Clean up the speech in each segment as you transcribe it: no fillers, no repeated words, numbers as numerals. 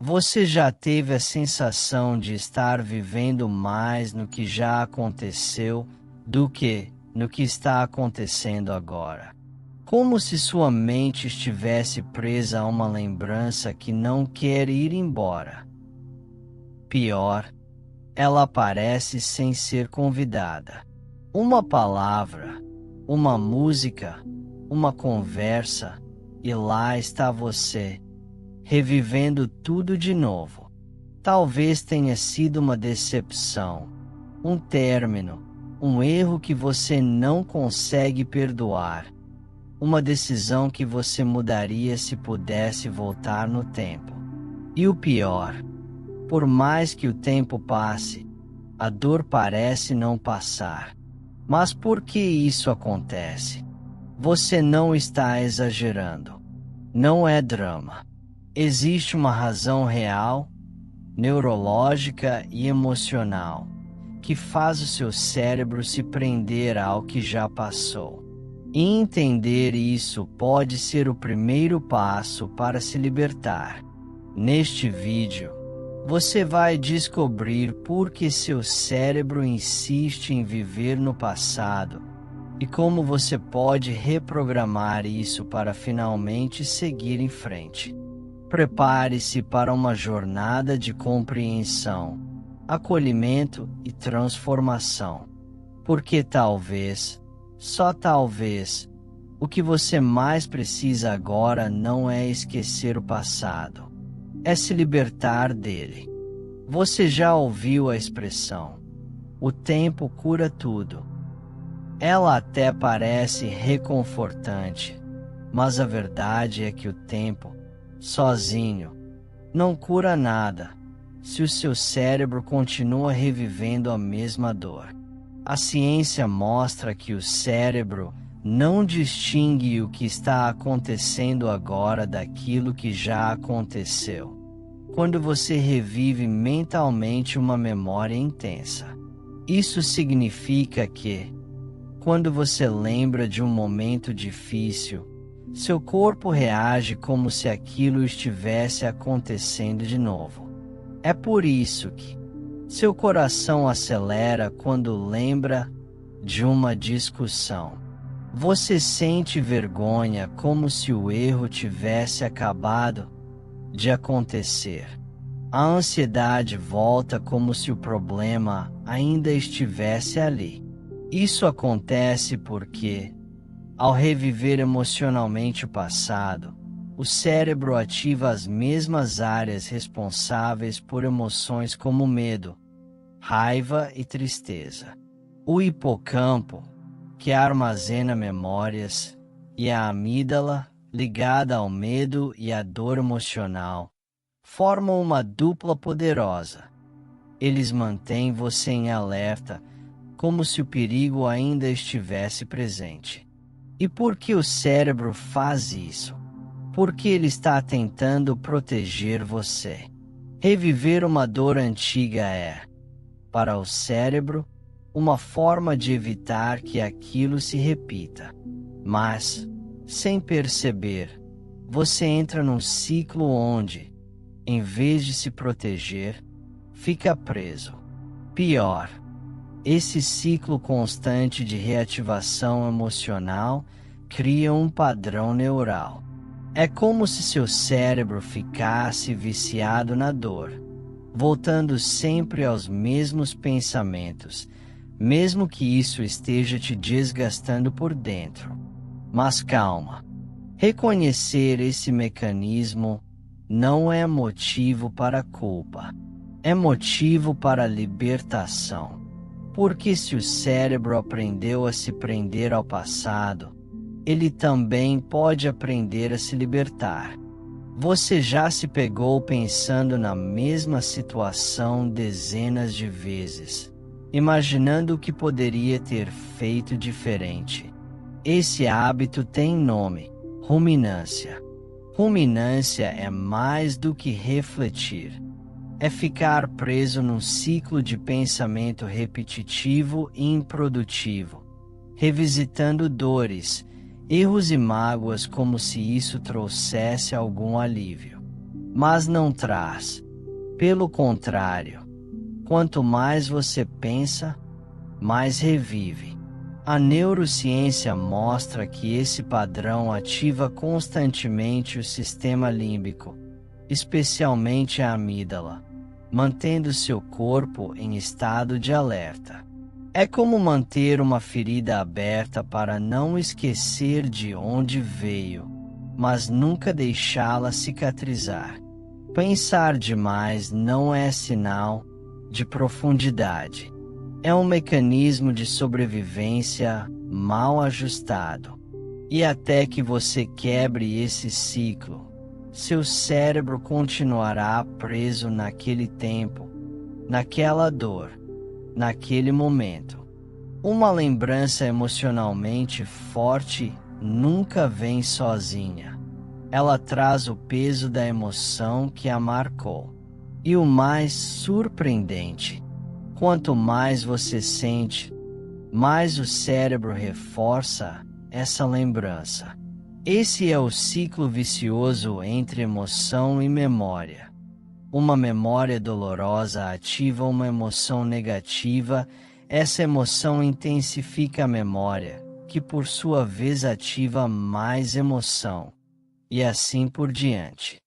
Você já teve a sensação de estar vivendo mais no que já aconteceu do que no que está acontecendo agora? Como se sua mente estivesse presa a uma lembrança que não quer ir embora. Pior, ela aparece sem ser convidada. Uma palavra, uma música, uma conversa, e lá está você, revivendo tudo de novo. Talvez tenha sido uma decepção, um término, um erro que você não consegue perdoar, uma decisão que você mudaria se pudesse voltar no tempo. E o pior, por mais que o tempo passe, a dor parece não passar. Mas por que isso acontece? Você não está exagerando. Não é drama. Existe uma razão real, neurológica e emocional, que faz o seu cérebro se prender ao que já passou. E entender isso pode ser o primeiro passo para se libertar. Neste vídeo, você vai descobrir por que seu cérebro insiste em viver no passado e como você pode reprogramar isso para finalmente seguir em frente. Prepare-se para uma jornada de compreensão, acolhimento e transformação. Porque talvez, só talvez, o que você mais precisa agora não é esquecer o passado. É se libertar dele. Você já ouviu a expressão: o tempo cura tudo. Ela até parece reconfortante, mas a verdade é que o tempo, sozinho, não cura nada, se o seu cérebro continua revivendo a mesma dor. A ciência mostra que o cérebro não distingue o que está acontecendo agora daquilo que já aconteceu. Quando você revive mentalmente uma memória intensa, isso significa que, quando você lembra de um momento difícil, seu corpo reage como se aquilo estivesse acontecendo de novo. É por isso que seu coração acelera quando lembra de uma discussão. Você sente vergonha como se o erro tivesse acabado de acontecer. A ansiedade volta como se o problema ainda estivesse ali. Isso acontece porque, ao reviver emocionalmente o passado, o cérebro ativa as mesmas áreas responsáveis por emoções como medo, raiva e tristeza. O hipocampo, que armazena memórias, e a amígdala, ligada ao medo e à dor emocional, formam uma dupla poderosa. Eles mantêm você em alerta, como se o perigo ainda estivesse presente. E por que o cérebro faz isso? Porque ele está tentando proteger você. Reviver uma dor antiga é, para o cérebro, uma forma de evitar que aquilo se repita. Mas, sem perceber, você entra num ciclo onde, em vez de se proteger, fica preso. Pior, esse ciclo constante de reativação emocional cria um padrão neural. É como se seu cérebro ficasse viciado na dor, voltando sempre aos mesmos pensamentos, mesmo que isso esteja te desgastando por dentro. Mas calma. Reconhecer esse mecanismo não é motivo para culpa. É motivo para libertação. Porque se o cérebro aprendeu a se prender ao passado, ele também pode aprender a se libertar. Você já se pegou pensando na mesma situação dezenas de vezes, imaginando o que poderia ter feito diferente. Esse hábito tem nome: ruminância. Ruminância é mais do que refletir. É ficar preso num ciclo de pensamento repetitivo e improdutivo, revisitando dores, erros e mágoas como se isso trouxesse algum alívio. mas não traz. Pelo contrário, quanto mais você pensa, mais revive. A neurociência mostra que esse padrão ativa constantemente o sistema límbico, especialmente a amígdala, mantendo seu corpo em estado de alerta. É como manter uma ferida aberta para não esquecer de onde veio, mas nunca deixá-la cicatrizar. Pensar demais não é sinal de profundidade. É um mecanismo de sobrevivência mal ajustado. E até que você quebre esse ciclo, seu cérebro continuará preso naquele tempo, naquela dor, naquele momento. Uma lembrança emocionalmente forte nunca vem sozinha. Ela traz o peso da emoção que a marcou. E o mais surpreendente, quanto mais você sente, mais o cérebro reforça essa lembrança. Esse é o ciclo vicioso entre emoção e memória. Uma memória dolorosa ativa uma emoção negativa, essa emoção intensifica a memória, que por sua vez ativa mais emoção, e assim por diante.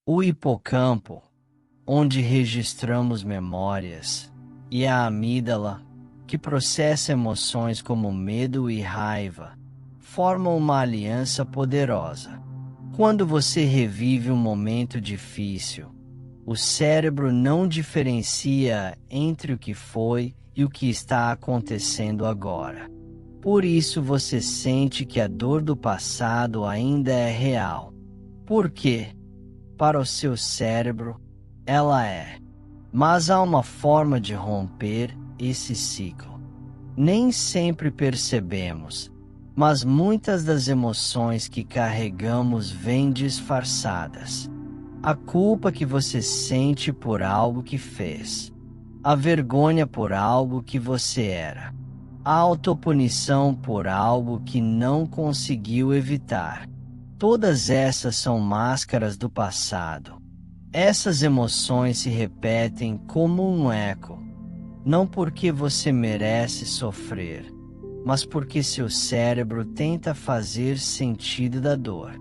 O hipocampo, onde registramos memórias, e a amígdala, que processa emoções como medo e raiva, formam uma aliança poderosa. Quando você revive um momento difícil, o cérebro não diferencia entre o que foi e o que está acontecendo agora. Por isso você sente que a dor do passado ainda é real. Porque, para o seu cérebro, ela é. Mas há uma forma de romper esse ciclo. Nem sempre percebemos, mas muitas das emoções que carregamos vêm disfarçadas. A culpa que você sente por algo que fez. A vergonha por algo que você era. A autopunição por algo que não conseguiu evitar. Todas essas são máscaras do passado. Essas emoções se repetem como um eco, não porque você merece sofrer, mas porque seu cérebro tenta fazer sentido da dor.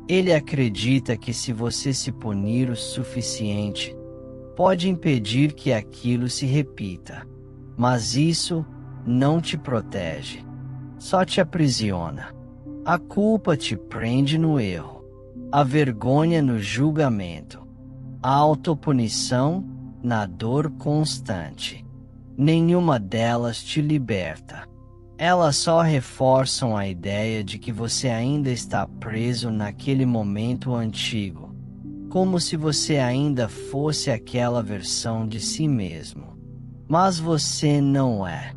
Ele acredita que se você se punir o suficiente, pode impedir que aquilo se repita. Mas isso não te protege, só te aprisiona. A culpa te prende no erro, a vergonha no julgamento, a autopunição na dor constante. Nenhuma delas te liberta. Elas só reforçam a ideia de que você ainda está preso naquele momento antigo, como se você ainda fosse aquela versão de si mesmo. Mas você não é.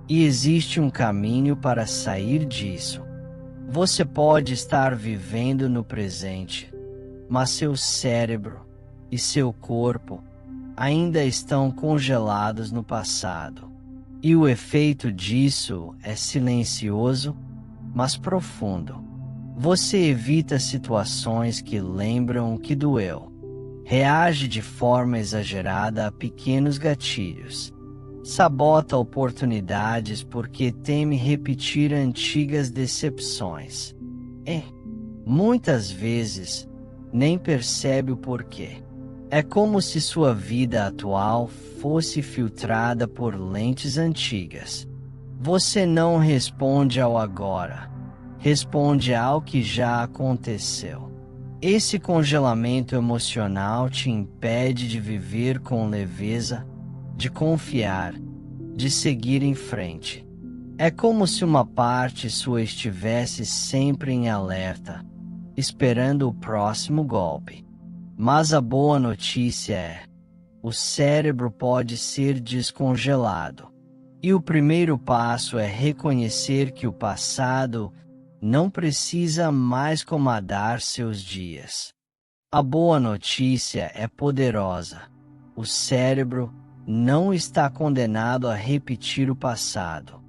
E existe um caminho para sair disso. Você pode estar vivendo no presente, mas seu cérebro e seu corpo ainda estão congelados no passado. E o efeito disso é silencioso, mas profundo. Você evita situações que lembram o que doeu. Reage de forma exagerada a pequenos gatilhos. Sabota oportunidades porque teme repetir antigas decepções. E, muitas vezes, nem percebe o porquê. É como se sua vida atual fosse filtrada por lentes antigas. Você não responde ao agora, responde ao que já aconteceu. Esse congelamento emocional te impede de viver com leveza, de confiar, de seguir em frente. É como se uma parte sua estivesse sempre em alerta, esperando o próximo golpe. Mas a boa notícia é: o cérebro pode ser descongelado. E o primeiro passo é reconhecer que o passado não precisa mais comandar seus dias. A boa notícia é poderosa. O cérebro não está condenado a repetir o passado.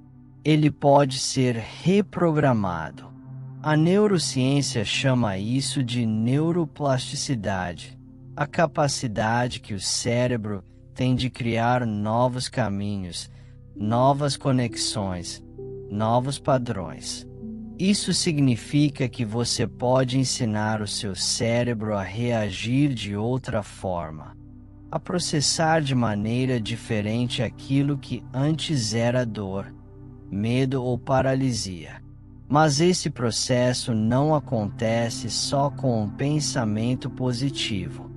Ele pode ser reprogramado. A neurociência chama isso de neuroplasticidade. a capacidade que o cérebro tem de criar novos caminhos, novas conexões, novos padrões. Isso significa que você pode ensinar o seu cérebro a reagir de outra forma, a processar de maneira diferente aquilo que antes era dor, medo ou paralisia. Mas esse processo não acontece só com um pensamento positivo.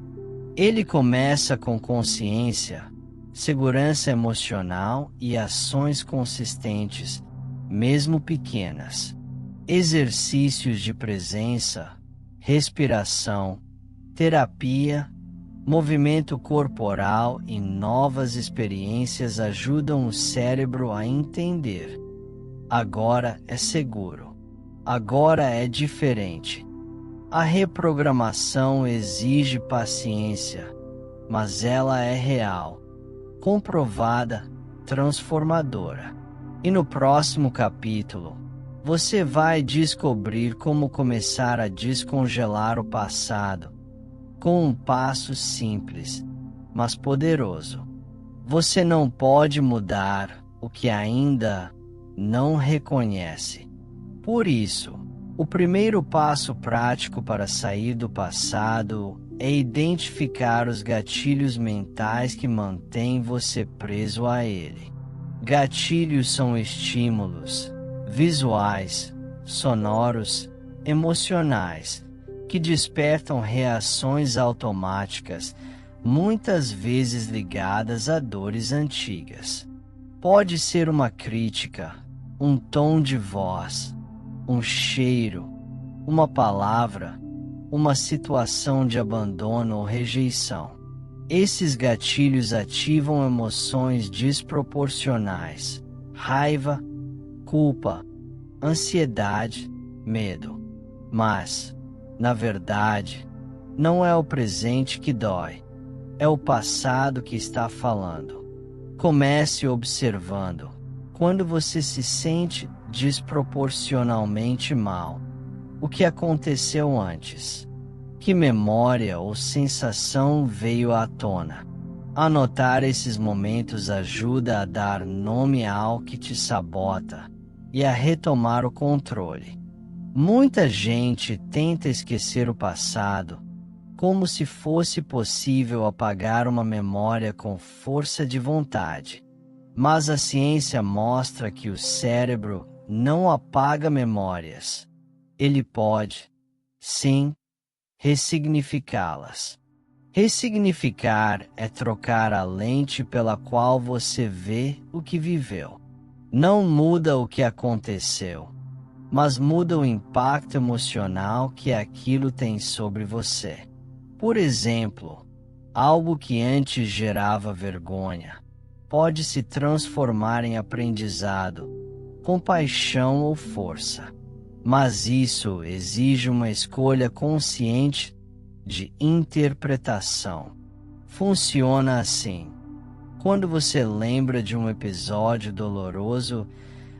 Ele começa com consciência, segurança emocional e ações consistentes, mesmo pequenas. Exercícios de presença, respiração, terapia, movimento corporal e novas experiências ajudam o cérebro a entender. Agora é seguro. Agora é diferente. A reprogramação exige paciência, mas ela é real, comprovada, transformadora. E no próximo capítulo, você vai descobrir como começar a descongelar o passado, com um passo simples, mas poderoso. Você não pode mudar o que ainda não reconhece. Por isso, o primeiro passo prático para sair do passado é identificar os gatilhos mentais que mantêm você preso a ele. Gatilhos são estímulos visuais, sonoros, emocionais, que despertam reações automáticas, muitas vezes ligadas a dores antigas. Pode ser uma crítica, um tom de voz, um cheiro, uma palavra, uma situação de abandono ou rejeição. Esses gatilhos ativam emoções desproporcionais, raiva, culpa, ansiedade, medo. Mas, na verdade, não é o presente que dói, é o passado que está falando. Comece observando. Quando você se sente desproporcionalmente mal, o que aconteceu antes? Que memória ou sensação veio à tona? Anotar esses momentos ajuda a dar nome ao que te sabota e a retomar o controle. Muita gente tenta esquecer o passado, como se fosse possível apagar uma memória com força de vontade. Mas a ciência mostra que o cérebro não apaga memórias. Ele pode, sim, ressignificá-las. Ressignificar é trocar a lente pela qual você vê o que viveu. Não muda o que aconteceu, mas muda o impacto emocional que aquilo tem sobre você. Por exemplo, algo que antes gerava vergonha pode se transformar em aprendizado, compaixão ou força. Mas isso exige uma escolha consciente de interpretação. Funciona assim: quando você lembra de um episódio doloroso,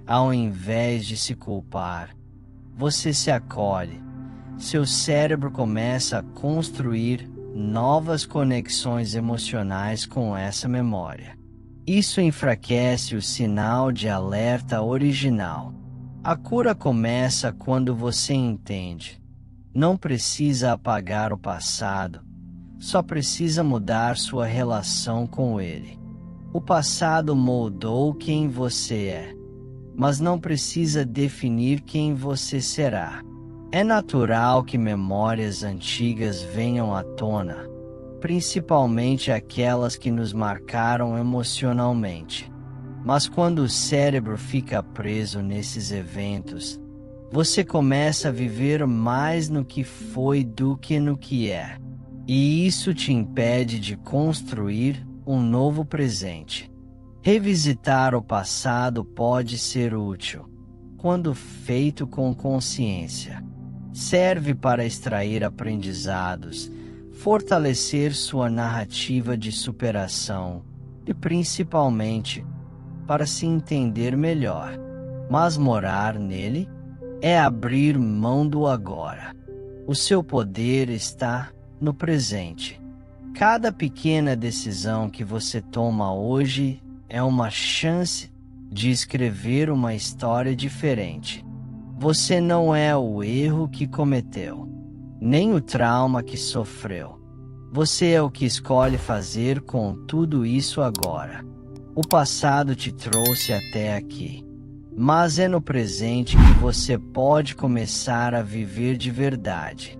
ao invés de se culpar, você se acolhe. Seu cérebro começa a construir novas conexões emocionais com essa memória. Isso enfraquece o sinal de alerta original. A cura começa quando você entende. Não precisa apagar o passado, só precisa mudar sua relação com ele. O passado moldou quem você é, mas não precisa definir quem você será. É natural que memórias antigas venham à tona, principalmente aquelas que nos marcaram emocionalmente. Mas quando o cérebro fica preso nesses eventos, você começa a viver mais no que foi do que no que é. E isso te impede de construir um novo presente. Revisitar o passado pode ser útil, quando feito com consciência. Serve para extrair aprendizados, fortalecer sua narrativa de superação e, principalmente, para se entender melhor. Mas morar nele é abrir mão do agora. O seu poder está no presente. Cada pequena decisão que você toma hoje é uma chance de escrever uma história diferente. Você não é o erro que cometeu, nem o trauma que sofreu. Você é o que escolhe fazer com tudo isso agora. O passado te trouxe até aqui, mas é no presente que você pode começar a viver de verdade.